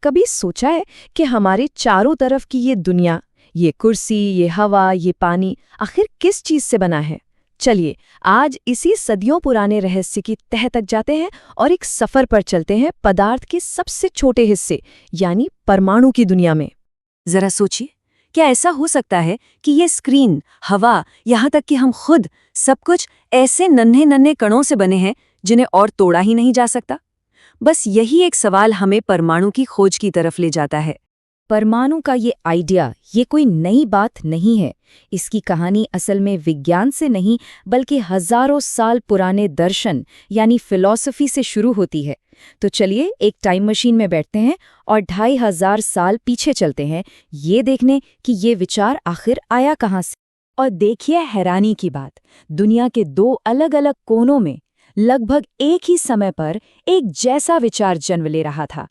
कभी सोचा है कि हमारे चारों तरफ की ये दुनिया, ये कुर्सी, ये हवा, ये पानी आखिर किस चीज से बना है? चलिए आज इसी सदियों पुराने रहस्य की तह तक जाते हैं और एक सफर पर चलते हैं पदार्थ के सबसे छोटे हिस्से यानी परमाणु की दुनिया में। जरा सोचिए, क्या ऐसा हो सकता है कि ये स्क्रीन, हवा, यहाँ तक कि हम खुद, सब कुछ ऐसे नन्हे नन्हे कणों से बने हैं जिन्हें और तोड़ा ही नहीं जा सकता? बस यही एक सवाल हमें परमाणु की खोज की तरफ ले जाता है। परमाणु का ये आइडिया, ये कोई नई बात नहीं है। इसकी कहानी असल में विज्ञान से नहीं बल्कि हजारों साल पुराने दर्शन यानी फिलॉसफी से शुरू होती है। तो चलिए एक टाइम मशीन में बैठते हैं और 2500 साल पीछे चलते हैं, ये देखने कि ये विचार आखिर आया कहाँ से। और देखिए हैरानी की बात, दुनिया के दो अलग अलग कोनों में लगभग एक ही समय पर एक जैसा विचार जन्म ले रहा था।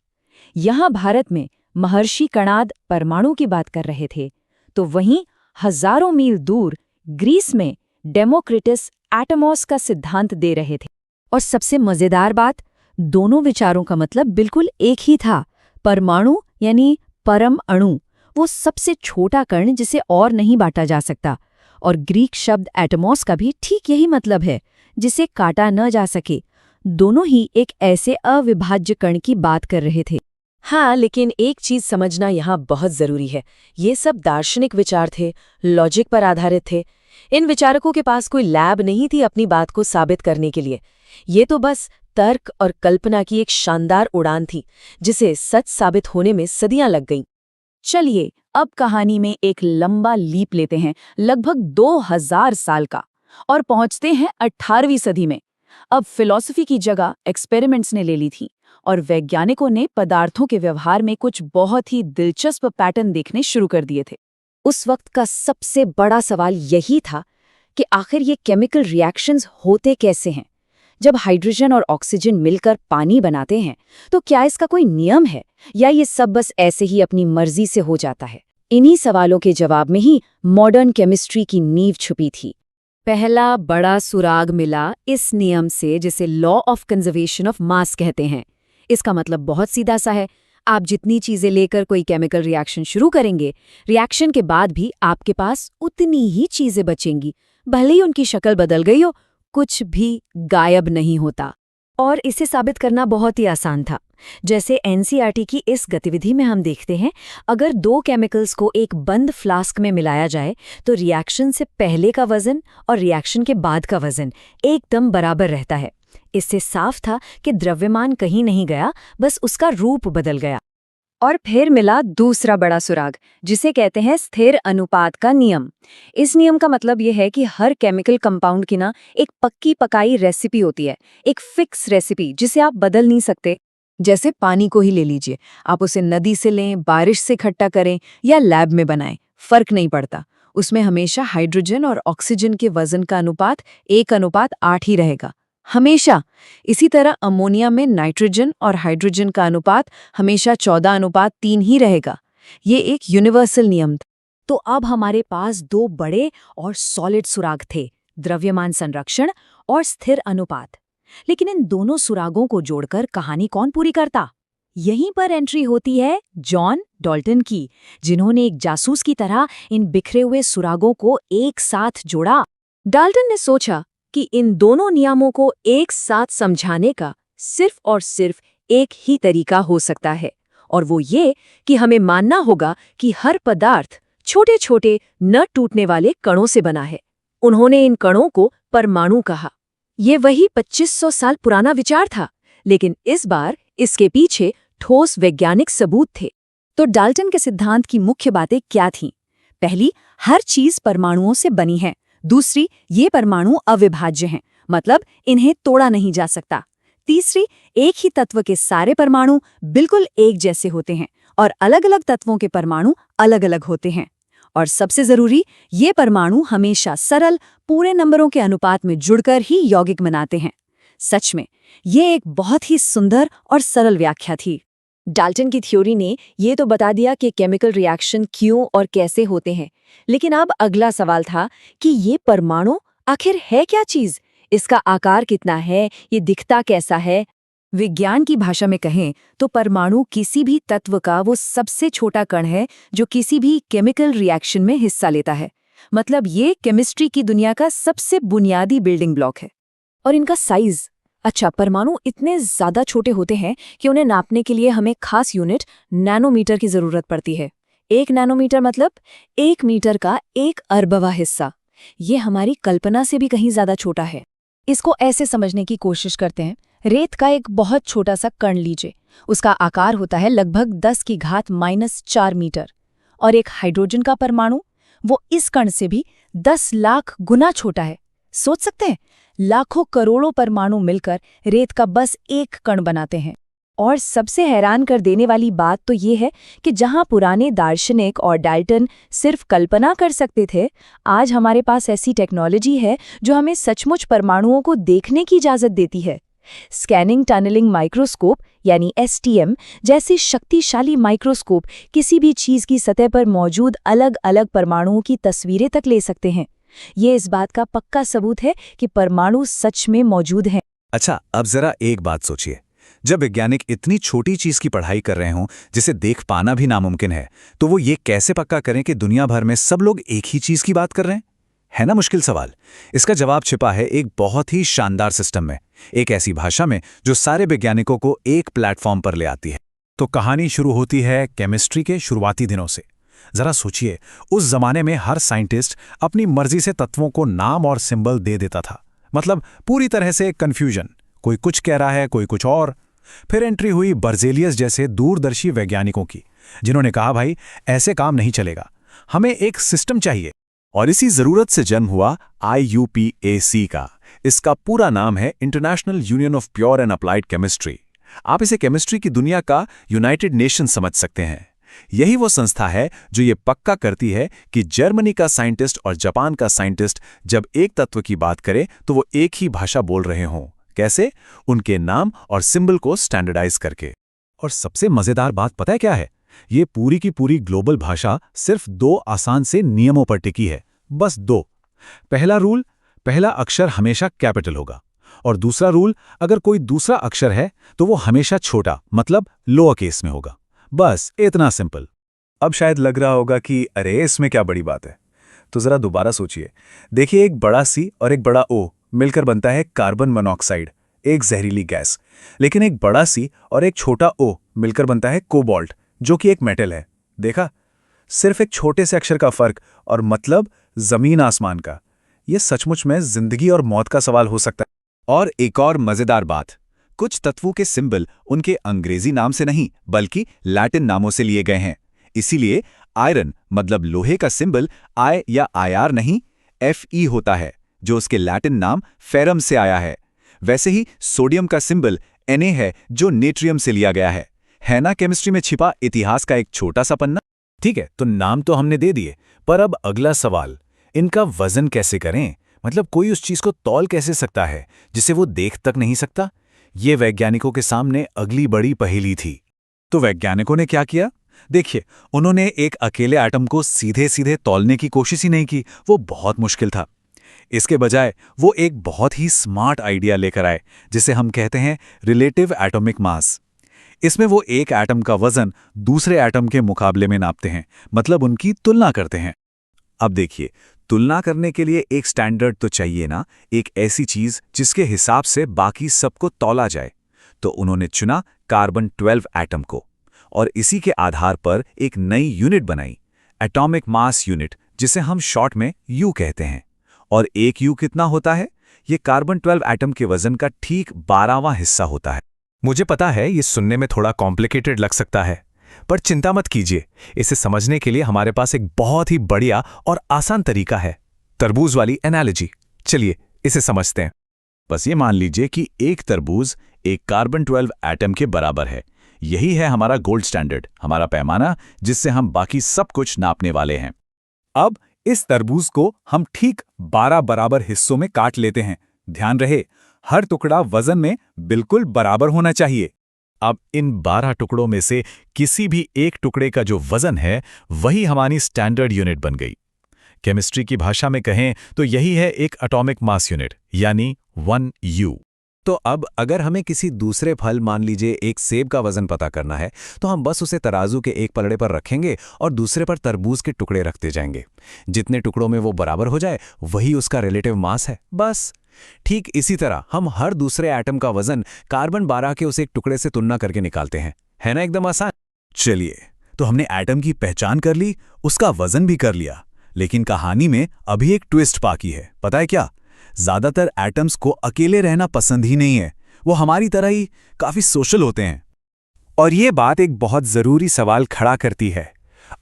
यहाँ भारत में महर्षि कणाद परमाणु की बात कर रहे थे, तो वहीं हजारों मील दूर ग्रीस में डेमोक्रिटस एटमॉस का सिद्धांत दे रहे थे। और सबसे मजेदार बात, दोनों विचारों का मतलब बिल्कुल एक ही था। परमाणु यानी परम अणु, वो सबसे छोटा कण जिसे और नहीं बांटा जा सकता। और ग्रीक शब्द एटमॉस का भी ठीक यही मतलब है, जिसे काटा न जा सके। दोनों ही एक ऐसे अविभाज्य कण की बात कर रहे थे। हाँ, लेकिन एक चीज समझना यहाँ बहुत जरूरी है। ये सब दार्शनिक विचार थे, लॉजिक पर आधारित थे। इन विचारकों के पास कोई लैब नहीं थी अपनी बात को साबित करने के लिए। ये तो बस तर्क और कल्पना की एक शानदार उड़ान थी, जिसे सच साबित होने में सदियां लग गईं। चलिए अब कहानी में एक लंबा लीप लेते हैं, लगभग 2000 साल का, और पहुंचते हैं 18वीं सदी में। अब फिलॉसफी की जगह एक्सपेरिमेंट्स ने ले ली थी और वैज्ञानिकों ने पदार्थों के व्यवहार में कुछ बहुत ही दिलचस्प पैटर्न देखने शुरू कर दिए थे। उस वक्त का सबसे बड़ा सवाल यही था कि आखिर ये केमिकल रिएक्शंस होते कैसे हैं। जब हाइड्रोजन और ऑक्सीजन मिलकर पानी बनाते हैं, तो क्या इसका कोई नियम है या ये सब बस ऐसे ही अपनी मर्जी से हो जाता है? इन्हीं सवालों के जवाब में ही मॉडर्न केमिस्ट्री की नींव छुपी थी। पहला बड़ा सुराग मिला इस नियम से, जिसे law of conservation of mass कहते हैं। इसका मतलब बहुत सीधा सा है, आप जितनी चीजें लेकर कोई केमिकल रिएक्शन शुरू करेंगे, रिएक्शन के बाद भी आपके पास उतनी ही चीजें बचेंगी, भले ही उनकी शक्ल बदल गई हो, कुछ भी गायब नहीं होता। और इसे साबित करना बहुत ही आसान था। जैसे एनसीईआरटी की इस गतिविधि में हम देखते हैं, अगर दो केमिकल्स को एक बंद फ्लास्क में मिलाया जाए तो रिएक्शन से पहले का वजन और रिएक्शन के बाद का वजन एकदम बराबर रहता है। इससे साफ था कि द्रव्यमान कहीं नहीं गया, बस उसका रूप बदल गया। और फिर मिला दूसरा बड़ा सुराग, जिसे कहते हैं स्थिर अनुपात का नियम। इस नियम का मतलब यह है कि हर केमिकल कंपाउंड की ना एक पक्की पकाई रेसिपी होती है, एक फिक्स रेसिपी जिसे आप बदल नहीं सकते। जैसे पानी को ही ले लीजिए, आप उसे नदी से लें, बारिश से इकट्ठा करें या लैब में बनाएं, फर्क नहीं पड़ता। उसमें हमेशा हाइड्रोजन और ऑक्सीजन के वजन का अनुपात 1:8 ही रहेगा, हमेशा। इसी तरह अमोनिया में नाइट्रोजन और हाइड्रोजन का अनुपात हमेशा 14:3 ही रहेगा। ये एक यूनिवर्सल नियम था। तो अब हमारे पास दो बड़े और सॉलिड सुराग थे, द्रव्यमान संरक्षण और स्थिर अनुपात। लेकिन इन दोनों सुरागों को जोड़कर कहानी कौन पूरी करता? यहीं पर एंट्री होती है जॉन डाल्टन की, जिन्होंने एक जासूस की तरह इन बिखरे हुए सुरागों को एक साथ जोड़ा। डाल्टन ने सोचा कि इन दोनों नियमों को एक साथ समझाने का सिर्फ और सिर्फ एक ही तरीका हो सकता है, और वो ये कि हमें मानना होगा कि हर पदार्थ छोटे छोटे न टूटने वाले कणों से बना है। उन्होंने इन कणों को परमाणु कहा। ये वही 2500 साल पुराना विचार था, लेकिन इस बार इसके पीछे ठोस वैज्ञानिक सबूत थे। तो डाल्टन के सिद्धांत की मुख्य बातें क्या थीं? पहली, हर चीज परमाणुओं से बनी है। दूसरी, ये परमाणु अविभाज्य हैं, मतलब इन्हें तोड़ा नहीं जा सकता। तीसरी, एक ही तत्व के सारे परमाणु बिल्कुल एक जैसे होते हैं और अलग अलग तत्वों के परमाणु अलग अलग होते हैं। और सबसे जरूरी, ये परमाणु हमेशा सरल पूरे नंबरों के अनुपात में जुड़कर ही यौगिक बनाते हैं। सच में ये एक बहुत ही सुंदर और सरल व्याख्या थी। डाल्टन की थ्योरी ने ये तो बता दिया कि केमिकल रिएक्शन क्यों और कैसे होते हैं, लेकिन अब अगला सवाल था कि ये परमाणु आखिर है क्या चीज? इसका आकार कितना है, ये दिखता कैसा है? विज्ञान की भाषा में कहें तो परमाणु किसी भी तत्व का वो सबसे छोटा कण है जो किसी भी केमिकल रिएक्शन में हिस्सा लेता है। मतलब ये केमिस्ट्री की दुनिया का सबसे बुनियादी बिल्डिंग ब्लॉक है। और इनका साइज, अच्छा, परमाणु इतने ज्यादा छोटे होते हैं कि उन्हें नापने के लिए हमें खास यूनिट नैनोमीटर की जरूरत पड़ती है। 1 नैनोमीटर मतलब 1 मीटर का 1 अरबवां हिस्सा। ये हमारी कल्पना से भी कहीं ज्यादा छोटा है। इसको ऐसे समझने की कोशिश करते हैं। रेत का एक बहुत छोटा सा कण लीजिए, उसका आकार होता है लगभग 10⁻⁻⁴ मीटर। और एक हाइड्रोजन का परमाणु, वो इस कण से भी 10 लाख गुना छोटा है। सोच सकते हैं, लाखों करोड़ों परमाणु मिलकर रेत का बस एक कण बनाते हैं। और सबसे हैरान कर देने वाली बात तो ये है कि जहां पुराने दार्शनिक और डाल्टन सिर्फ कल्पना कर सकते थे, आज हमारे पास ऐसी टेक्नोलॉजी है जो हमें सचमुच परमाणुओं को देखने की इजाजत देती है। स्कैनिंग टनलिंग माइक्रोस्कोप यानी STM जैसी शक्तिशाली माइक्रोस्कोप किसी भी चीज की सतह पर मौजूद अलग अलग परमाणुओं की तस्वीरें तक ले सकते हैं। ये इस बात का पक्का सबूत है कि परमाणु सच में मौजूद हैं। अच्छा, अब जरा एक बात सोचिए, जब वैज्ञानिक इतनी छोटी चीज की पढ़ाई कर रहे हों जिसे देख पाना भी नामुमकिन है, तो वो ये कैसे पक्का करें कि दुनिया भर में सब लोग एक ही चीज की बात कर रहे हैं? है ना मुश्किल सवाल। इसका जवाब छिपा है एक बहुत ही शानदार सिस्टम में, एक ऐसी भाषा में जो सारे वैज्ञानिकों को एक प्लेटफॉर्म पर ले आती है। तो कहानी शुरू होती है केमिस्ट्री के शुरुआती दिनों से। जरा सोचिए, उस जमाने में हर साइंटिस्ट अपनी मर्जी से तत्वों को नाम और सिंबल दे देता था। मतलब पूरी तरह से कंफ्यूजन, कोई कुछ कह रहा है, कोई कुछ और। फिर एंट्री हुई बर्जेलियस जैसे दूरदर्शी वैज्ञानिकों की, जिन्होंने कहा भाई ऐसे काम नहीं चलेगा, हमें एक सिस्टम चाहिए। और इसी जरूरत से जन्म हुआ IUPAC का। इसका पूरा नाम है international union of pure and applied chemistry. आप इसे केमिस्ट्री की दुनिया का यूनाइटेड नेशन समझ सकते हैं। यही वो संस्था है जो ये पक्का करती है कि जर्मनी का साइंटिस्ट और जापान का साइंटिस्ट जब एक तत्व की बात करें तो वो एक ही भाषा बोल रहे हों। कैसे? उनके नाम और सिंबल को स्टैंडर्डाइज करके। और सबसे मजेदार बात पता है क्या है? ये पूरी की पूरी ग्लोबल भाषा सिर्फ 2 आसान से नियमों पर टिकी है, बस 2। पहला रूल, पहला अक्षर हमेशा कैपिटल होगा। और दूसरा रूल, अगर कोई दूसरा अक्षर है तो वो हमेशा छोटा, मतलब लोअर केस में होगा। बस इतना सिंपल। अब शायद लग रहा होगा कि अरे इसमें क्या बड़ी बात है, तो जरा दोबारा सोचिए। देखिए, एक बड़ा C और एक बड़ा O मिलकर बनता है कार्बन मोनोऑक्साइड, एक जहरीली गैस। लेकिन एक बड़ा C और एक छोटा O मिलकर बनता है कोबाल्ट, जो कि एक मेटल है। देखा, सिर्फ एक छोटे से अक्षर का फर्क और मतलब जमीन आसमान का। यह सचमुच में जिंदगी और मौत का सवाल हो सकता है। और एक और मजेदार बात, कुछ तत्वों के सिंबल उनके अंग्रेजी नाम से नहीं बल्कि लैटिन नामों से लिए गए हैं। इसीलिए आयरन मतलब लोहे का सिंबल I या IR नहीं Fe होता है, जो उसके लैटिन नाम फेरम से आया है। वैसे ही सोडियम का सिंबल Na है, जो नेट्रियम से लिया गया है ना केमिस्ट्री में छिपा इतिहास का एक छोटा सा पन्ना। ठीक है, तो नाम तो हमने दे दिए, पर अब अगला सवाल, इनका वजन कैसे करें? मतलब कोई उस चीज को तौल कैसे सकता है जिसे वो देख तक नहीं सकता? ये वैज्ञानिकों के सामने अगली बड़ी पहेली थी। तो वैज्ञानिकों ने क्या किया? देखिए, उन्होंने एक अकेले एटम को सीधे सीधे तौलने की कोशिश ही नहीं की, वो बहुत मुश्किल था। इसके बजाय वो एक बहुत ही स्मार्ट आइडिया लेकर आए, जिसे हम कहते हैं रिलेटिव एटॉमिक मास। इसमें वो एक एटम का वजन दूसरे एटम के मुकाबले में नापते हैं, मतलब उनकी तुलना करते हैं। अब देखिए, तुलना करने के लिए एक स्टैंडर्ड तो चाहिए ना, एक ऐसी चीज जिसके हिसाब से बाकी सबको तौला जाए। तो उन्होंने चुना कार्बन 12 एटम को और इसी के आधार पर एक नई यूनिट बनाई, एटॉमिक मास यूनिट, जिसे हम शॉर्ट में U कहते हैं। और एक U कितना होता है? ये कार्बन 12 एटम के वजन का ठीक 12वां हिस्सा होता है। मुझे पता है ये सुनने में थोड़ा कॉम्प्लिकेटेड लग सकता है, पर चिंता मत कीजिए, इसे समझने के लिए हमारे पास एक बहुत ही बढ़िया और आसान तरीका है, तरबूज वाली एनालॉजी। चलिए इसे समझते हैं। बस ये मान लीजिए कि एक तरबूज एक कार्बन 12 एटम के बराबर है। यही है हमारा गोल्ड स्टैंडर्ड, हमारा पैमाना, जिससे हम बाकी सब कुछ नापने वाले हैं। अब इस तरबूज को हम ठीक 12 बराबर हिस्सों में काट लेते हैं। ध्यान रहे, हर टुकड़ा वजन में बिल्कुल बराबर होना चाहिए। अब इन 12 टुकड़ों में से किसी भी एक टुकड़े का जो वजन है, वही हमारी स्टैंडर्ड यूनिट बन गई। केमिस्ट्री की भाषा में कहें तो यही है एक एटॉमिक मास यूनिट, यानी 1U। तो अब अगर हमें किसी दूसरे फल, मान लीजिए एक सेब का वजन पता करना है, तो हम बस उसे तराजू के एक पलड़े पर रखेंगे और दूसरे पर तरबूज के टुकड़े रखते जाएंगे। जितने टुकड़ों में वो बराबर हो जाए वही उसका रिलेटिव मास है, बस। ठीक इसी तरह हम हर दूसरे एटम का वजन कार्बन 12 के उस एक टुकड़े से तुलना करके निकालते हैं, है ना एकदम आसान। चलिए, तो हमने एटम की पहचान कर ली, उसका वजन भी कर लिया, लेकिन कहानी में अभी एक ट्विस्ट बाकी है। पता है क्या? ज्यादातर एटम्स को अकेले रहना पसंद ही नहीं है, वो हमारी तरह ही काफी सोशल होते हैं। और ये बात एक बहुत जरूरी सवाल खड़ा करती है।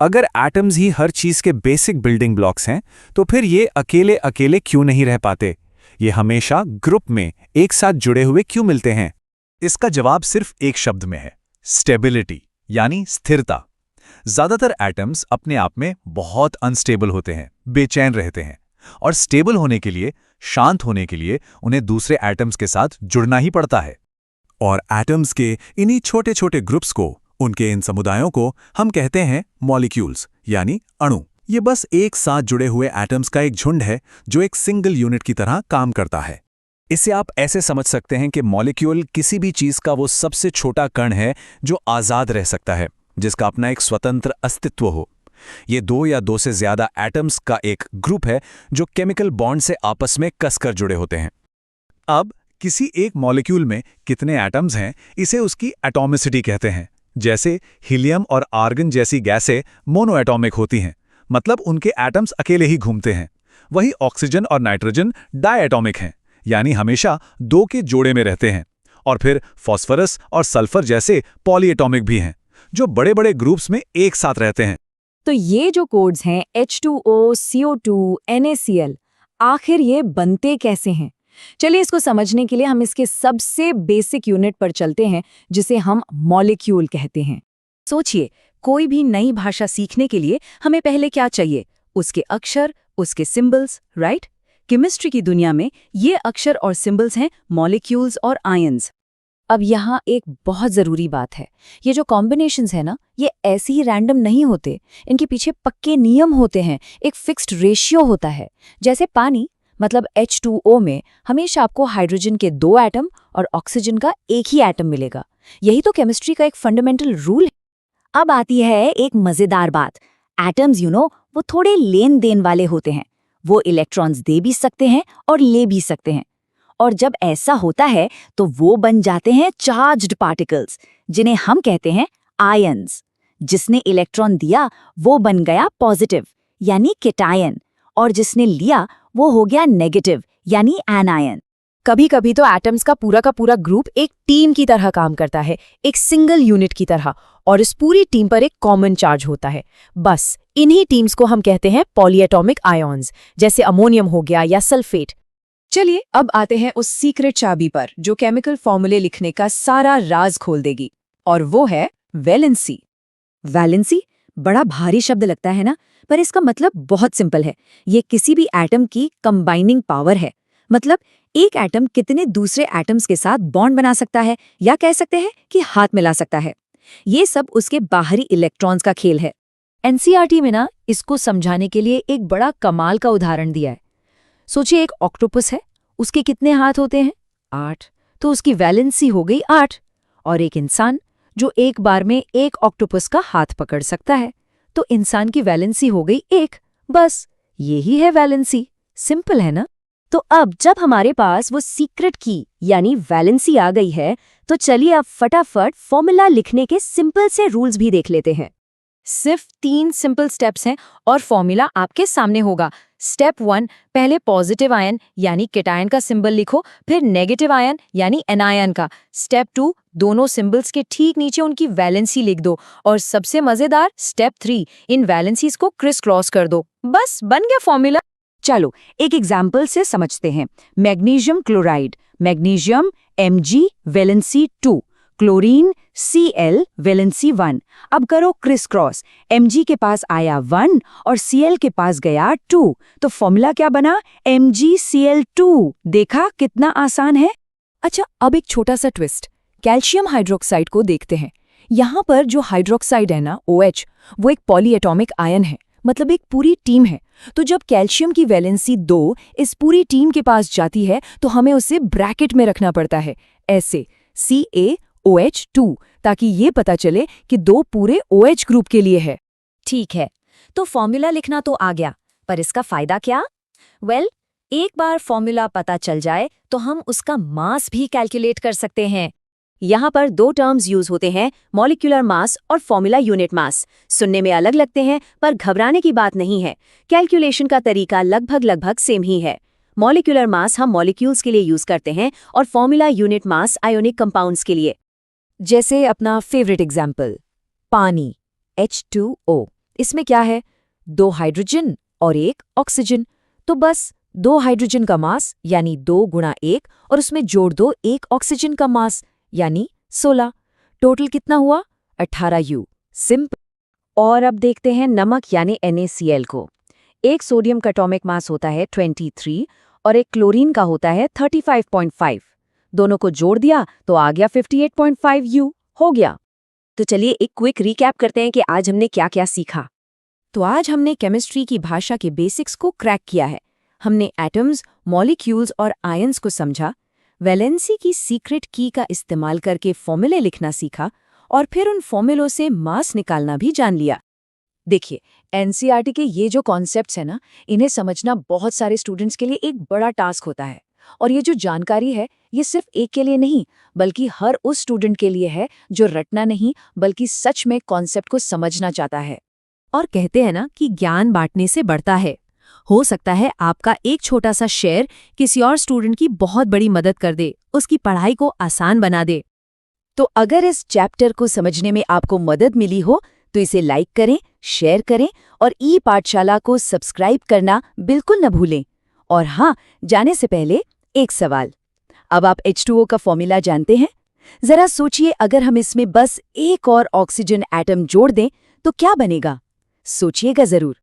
अगर एटम्स ही हर चीज के बेसिक बिल्डिंग ब्लॉक्स हैं, तो फिर ये अकेले अकेले क्यों नहीं रह पाते? ये हमेशा ग्रुप में एक साथ जुड़े हुए क्यों मिलते हैं? इसका जवाब सिर्फ एक शब्द में है, स्टेबिलिटी, यानी स्थिरता। ज्यादातर एटम्स अपने आप में बहुत अनस्टेबल होते हैं, बेचैन रहते हैं, और स्टेबल होने के लिए, शांत होने के लिए उन्हें दूसरे एटम्स के साथ जुड़ना ही पड़ता है। और एटम्स के इन्हीं छोटे छोटे ग्रुप्स को, उनके इन समुदायों को हम कहते हैं मॉलिक्यूल्स, यानी अणु। ये बस एक साथ जुड़े हुए एटम्स का एक झुंड है जो एक सिंगल यूनिट की तरह काम करता है। इसे आप ऐसे समझ सकते हैं कि मॉलिक्यूल किसी भी चीज का वो सबसे छोटा कण है जो आजाद रह सकता है, जिसका अपना एक स्वतंत्र अस्तित्व हो। ये दो या दो से ज्यादा एटम्स का एक ग्रुप है जो केमिकल बॉन्ड से आपस में कसकर जुड़े होते हैं। अब किसी एक मॉलिक्यूल में कितने एटम्स हैं, इसे उसकी एटॉमिसिटी कहते हैं। जैसे हीलियम और आर्गन जैसी गैसें मोनोएटॉमिक होती हैं, मतलब उनके एटम्स अकेले ही घूमते हैं। वही ऑक्सीजन और नाइट्रोजन डायएटॉमिक हैं, यानी हमेशा दो के जोड़े में रहते हैं। और फिर फॉस्फोरस और सल्फर जैसे पॉलीएटॉमिक भी हैं, जो बड़े बड़े ग्रुप्स में एक साथ रहते हैं। तो ये जो कोड्स हैं H2O, CO2, NaCl, आखिर ये बनते कैसे हैं? चलिए इसको समझने के लिए हम इसके सबसे बेसिक यूनिट पर चलते हैं, जिसे हम मॉलिक्यूल कहते हैं। सोचिए, कोई भी नई भाषा सीखने के लिए हमें पहले क्या चाहिए? उसके अक्षर, उसके सिंबल्स, राइट? केमिस्ट्री की दुनिया में ये अक्षर और सिंबल्स हैं मॉलिक्यूल्स और आयंस। अब यहाँ एक बहुत ज़रूरी बात है, ये जो कॉम्बिनेशंस है ना, ये ऐसे ही रैंडम नहीं होते। इनके पीछे पक्के नियम होते हैं, एक फिक्स्ड रेशियो होता है। जैसे पानी, मतलब H2O में हमेशा आपको हाइड्रोजन के 2 एटम और ऑक्सीजन का एक ही एटम मिलेगा। यही तो केमिस्ट्री का एक फंडामेंटल रूल है। अब आती है एक मज़ेदार बात। एटम्स वो थोड़े लेन देन वाले होते हैं। वो इलेक्ट्रॉन्स दे भी सकते हैं और ले भी सकते हैं। और जब ऐसा होता है तो वो बन जाते हैं चार्ज्ड पार्टिकल्स, जिन्हें हम कहते हैं आयंस। जिसने इलेक्ट्रॉन दिया वो बन गया पॉजिटिव, यानी केटायन, और जिसने लिया वो हो गया नेगेटिव, यानी एनायन। कभी कभी तो एटम्स का पूरा ग्रुप एक टीम की तरह काम करता है, एक सिंगल यूनिट की तरह, और इस पूरी टीम पर एक कॉमन चार्ज होता है। बस इन्हीं टीम्स को हम कहते हैं पॉलीएटॉमिक आयॉन्स, जैसे अमोनियम हो गया या सल्फेट। चलिए अब आते हैं उस सीक्रेट चाबी पर जो केमिकल फॉर्मूले लिखने का सारा राज खोल देगी, और वो है वैलेंसी। वैलेंसी बड़ा भारी शब्द लगता है ना, पर इसका मतलब बहुत सिंपल है। ये किसी भी एटम की कंबाइनिंग पावर है। मतलब एक एटम कितने दूसरे एटम्स के साथ बॉन्ड बना सकता है, या कह सकते हैं कि हाथ मिला सकता है। ये सब उसके बाहरी इलेक्ट्रॉन्स का खेल है। एनसीईआरटी में ना इसको समझाने के लिए एक बड़ा कमाल का उदाहरण दिया है। सोचिए, एक ऑक्टोपस है, उसके कितने हाथ होते हैं? 8, तो उसकी वैलेंसी हो गई 8। और एक इंसान जो एक बार में एक ऑक्टोपस का हाथ पकड़ सकता है, तो इंसान की वैलेंसी हो गई 1। बस यही है वैलेंसी। सिंपल है ना? तो अब जब हमारे पास वो सीक्रेट की यानी वैलेंसी आ गई है, तो चलिए अब फटाफट फॉर्मूला लिखने के सिंपल से रूल्स भी देख लेते हैं। सिर्फ 3 सिंपल स्टेप्स हैं और फॉर्मूला आपके सामने होगा। स्टेप 1, पहले पॉजिटिव आयन यानी केटायन का सिंबल लिखो, फिर नेगेटिव आयन यानी एनायन का। स्टेप 2, दोनों सिंबल्स के ठीक नीचे उनकी वैलेंसी लिख दो। और सबसे मजेदार स्टेप 3, इन वैलेंसीज को क्रिस क्रॉस कर दो। बस बन गया फॉर्मूला। चलो एक एग्जाम्पल से समझते हैं। Magnesium chloride, magnesium Mg valency 2, chlorine Cl valency 1। अब करो क्रिस क्रॉस। Mg के पास आया 1 और Cl के पास गया 2, तो फॉर्मूला क्या बना? MgCl2। देखा कितना आसान है। अच्छा, अब एक छोटा सा ट्विस्ट, कैल्शियम हाइड्रोक्साइड को देखते हैं। यहाँ पर जो हाइड्रोक्साइड है ना, OH, वो एक पॉलीएटॉमिक आयन है, मतलब एक पूरी टीम है। तो जब कैल्शियम की वैलेंसी 2 इस पूरी टीम के पास जाती है तो हमें उसे ब्रैकेट में रखना पड़ता है, ऐसे CaOH2, ताकि ये पता चले कि 2 पूरे OH ग्रुप के लिए है। ठीक है, तो फॉर्मूला लिखना तो आ गया, पर इसका फायदा क्या? वेल, एक बार फॉर्मूला पता चल जाए तो हम उसका मास भी कैलकुलेट कर सकते हैं। यहाँ पर 2 टर्म्स यूज होते हैं, मॉलिक्यूलर मास और फॉर्मूला यूनिट मास। सुनने में अलग लगते हैं, पर घबराने की बात नहीं है। कैलकुलेशन का तरीका लगभग सेम ही है। मॉलिक्यूलर मास हम मॉलिक्यूल्स के लिए यूज करते हैं और formula unit mass ionic compounds के लिए। जैसे अपना फेवरेट एग्जाम्पल, पानी H2O। इसमें क्या है? 2 हाइड्रोजन और 1 ऑक्सीजन। तो बस 2 हाइड्रोजन का मास यानी 2 गुणा 1 और उसमें जोड़ दो 1 ऑक्सीजन का मास यानी 16। टोटल कितना हुआ? 18U। सिंपल। और अब देखते हैं नमक यानी NaCl को। एक सोडियम का एटॉमिक मास होता है 23 और एक क्लोरीन का होता है 35.5। दोनों को जोड़ दिया तो आ गया 58.5U। हो गया। तो चलिए एक क्विक रिकैप करते हैं कि आज हमने क्या क्या सीखा। तो आज हमने केमिस्ट्री की भाषा के बेसिक्स को क्रैक किया है। हमने एटम्स, मॉलिक्यूल्स और आयंस को समझा, वैलेंसी की सीक्रेट की का इस्तेमाल करके फॉर्मूले लिखना सीखा और फिर उन फॉर्मूलों से मास निकालना भी जान लिया। देखिए, एनसीईआरटी के ये जो कॉन्सेप्ट्स हैं ना, इन्हें समझना बहुत सारे स्टूडेंट्स के लिए एक बड़ा टास्क होता है। और ये जो जानकारी है, ये सिर्फ एक के लिए नहीं, बल्कि हर उस स्टूडेंट के लिए है जो रटना नहीं बल्कि सच में कॉन्सेप्ट को समझना चाहता है। और कहते हैं ना कि ज्ञान बांटने से बढ़ता है। हो सकता है आपका एक छोटा सा शेयर किसी और स्टूडेंट की बहुत बड़ी मदद कर दे, उसकी पढ़ाई को आसान बना दे। तो अगर इस चैप्टर को समझने में आपको मदद मिली हो तो इसे लाइक करें, शेयर करें और ई-पाठशाला को सब्सक्राइब करना बिल्कुल न भूलें। और हाँ, जाने से पहले एक सवाल। अब आप H2O का फॉर्मूला जानते हैं? जरा सोचिए, अगर हम इसमें बस एक और ऑक्सीजन एटम जोड़ दें तो क्या बनेगा? सोचिएगा जरूर।